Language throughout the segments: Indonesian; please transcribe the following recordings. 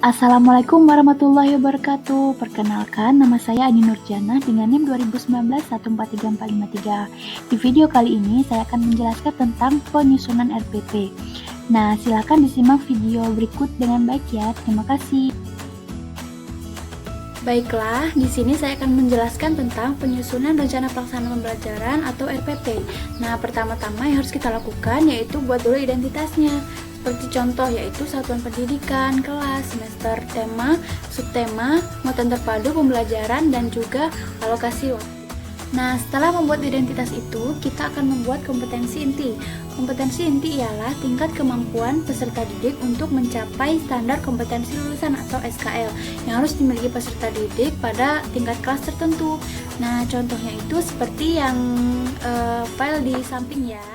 Assalamualaikum warahmatullahi wabarakatuh. Perkenalkan, nama saya Adi Nurjana dengan NIM 2019143453. Di video kali ini saya akan menjelaskan tentang penyusunan RPP. Nah, silakan disimak video berikut dengan baik ya. Terima kasih. Baiklah, di sini saya akan menjelaskan tentang penyusunan rencana pelaksanaan pembelajaran atau RPP. Nah, pertama-tama yang harus kita lakukan yaitu buat dulu identitasnya. Seperti contoh yaitu satuan pendidikan, kelas, semester, tema, subtema, muatan terpadu pembelajaran, dan juga alokasi waktu. Nah, setelah membuat identitas itu, kita akan membuat kompetensi inti. Kompetensi inti ialah tingkat kemampuan peserta didik untuk mencapai standar kompetensi lulusan atau SKL yang harus dimiliki peserta didik pada tingkat kelas tertentu. Nah, contohnya itu seperti yang file di samping ya.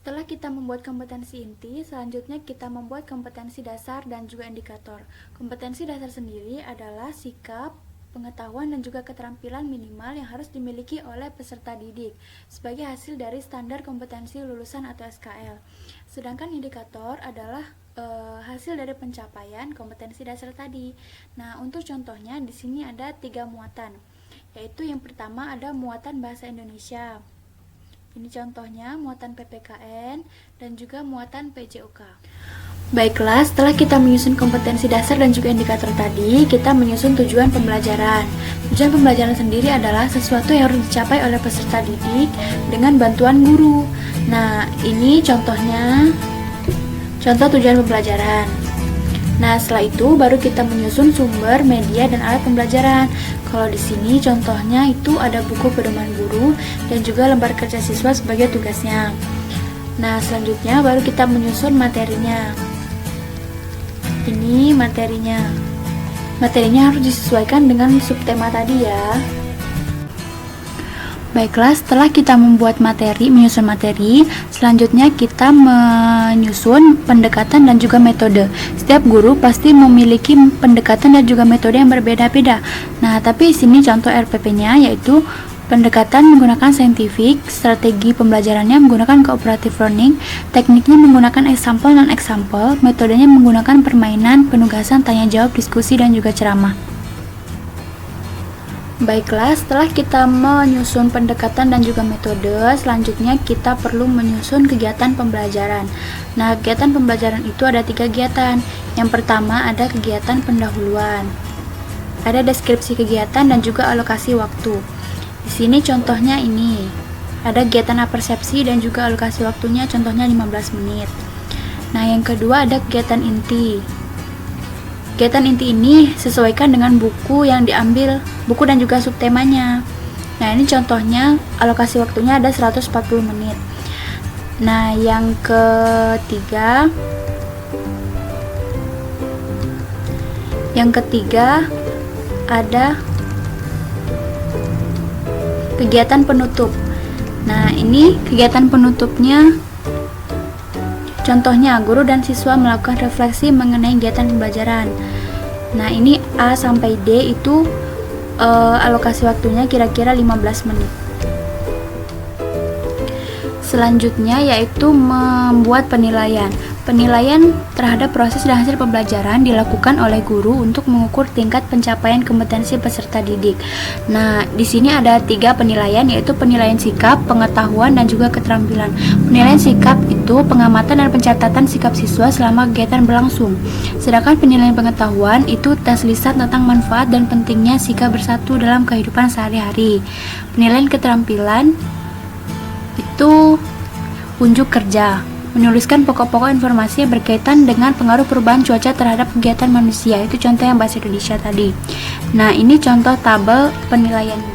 Setelah kita membuat kompetensi inti, selanjutnya kita membuat kompetensi dasar dan juga indikator. Kompetensi dasar sendiri adalah sikap, pengetahuan, dan juga keterampilan minimal yang harus dimiliki oleh peserta didik sebagai hasil dari standar kompetensi lulusan atau SKL. Sedangkan indikator adalah hasil dari pencapaian kompetensi dasar tadi. Nah, untuk contohnya di sini ada 3 muatan, yaitu yang pertama ada muatan bahasa Indonesia. Ini contohnya muatan PPKN dan juga muatan PJOK. Baiklah, setelah kita menyusun kompetensi dasar dan juga indikator tadi, kita menyusun tujuan pembelajaran. Tujuan pembelajaran sendiri adalah sesuatu yang harus dicapai oleh peserta didik dengan bantuan guru. Nah, ini contohnya, contoh tujuan pembelajaran. Nah, setelah itu baru kita menyusun sumber, media, dan alat pembelajaran. Kalau di sini contohnya itu ada buku pedoman guru dan juga lembar kerja siswa sebagai tugasnya. Nah, selanjutnya baru kita menyusun materinya. Ini materinya. Materinya harus disesuaikan dengan subtema tadi ya. Baiklah, setelah kita membuat materi, menyusun materi, selanjutnya kita menyusun pendekatan dan juga metode. Setiap guru pasti memiliki pendekatan dan juga metode yang berbeda-beda. Nah, tapi sini contoh RPP-nya yaitu pendekatan menggunakan saintifik, strategi pembelajarannya menggunakan cooperative learning, tekniknya menggunakan example non example, metodenya menggunakan permainan, penugasan, tanya jawab, diskusi, dan juga ceramah. Baiklah, setelah kita menyusun pendekatan dan juga metode, selanjutnya kita perlu menyusun kegiatan pembelajaran. Nah, kegiatan pembelajaran itu ada 3 kegiatan. Yang pertama ada kegiatan pendahuluan, ada deskripsi kegiatan, dan juga alokasi waktu. Di sini contohnya ini, ada kegiatan apersepsi dan juga alokasi waktunya contohnya 15 menit. Nah, yang kedua ada kegiatan inti. Kegiatan inti ini sesuaikan dengan buku yang diambil, buku dan juga subtemanya. Nah, ini contohnya alokasi waktunya ada 140 menit. Nah, yang ketiga ada kegiatan penutup. Nah, ini kegiatan penutupnya contohnya, guru dan siswa melakukan refleksi mengenai kegiatan pembelajaran. Nah, ini A sampai D itu alokasi waktunya kira-kira 15 menit. Selanjutnya yaitu membuat penilaian. Penilaian terhadap proses dan hasil pembelajaran dilakukan oleh guru untuk mengukur tingkat pencapaian kompetensi peserta didik. Nah, di sini ada 3 penilaian, yaitu penilaian sikap, pengetahuan, dan juga keterampilan. Penilaian sikap itu pengamatan dan pencatatan sikap siswa selama kegiatan berlangsung. Sedangkan penilaian pengetahuan itu tes lisan tentang manfaat dan pentingnya sikap bersatu dalam kehidupan sehari-hari. Penilaian keterampilan itu unjuk kerja, menuliskan pokok-pokok informasi yang berkaitan dengan pengaruh perubahan cuaca terhadap kegiatan manusia. Itu contoh yang bahasa Indonesia tadi. Nah, ini contoh tabel penilaiannya.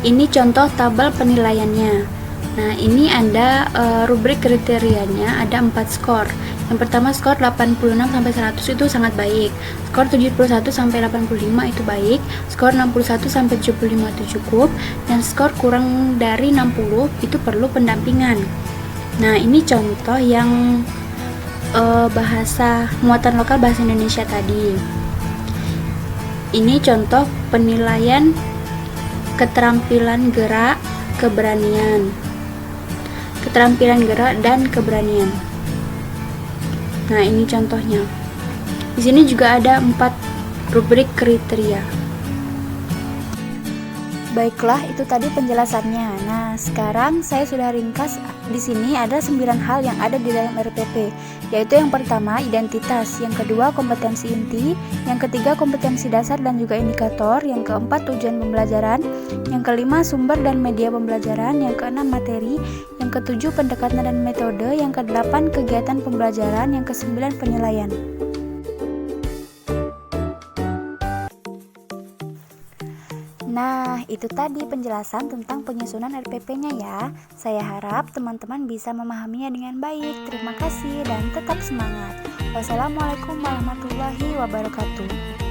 Ini contoh tabel penilaiannya. Nah, ini ada rubrik kriterianya, ada 4 skor. Yang pertama skor 86 sampai 100 itu sangat baik. Skor 71 sampai 85 itu baik. Skor 61 sampai 75 itu cukup, dan skor kurang dari 60 itu perlu pendampingan. Nah, ini contoh yang bahasa muatan lokal bahasa Indonesia tadi. Ini contoh penilaian keterampilan gerak, keberanian. Keterampilan gerak dan keberanian. Nah, ini contohnya. Di sini juga ada 4 rubrik kriteria. Baiklah, itu tadi penjelasannya. Nah, sekarang saya sudah ringkas. Di sini ada 9 hal yang ada di dalam RPP, yaitu yang pertama identitas, yang kedua kompetensi inti, yang ketiga kompetensi dasar dan juga indikator, yang keempat tujuan pembelajaran, yang kelima sumber dan media pembelajaran, yang keenam materi, yang ketujuh pendekatan dan metode, yang kedelapan kegiatan pembelajaran, yang kesembilan penilaian. Nah, itu tadi penjelasan tentang penyusunan RPP-nya ya. Saya harap teman-teman bisa memahaminya dengan baik. Terima kasih dan tetap semangat. Wassalamualaikum warahmatullahi wabarakatuh.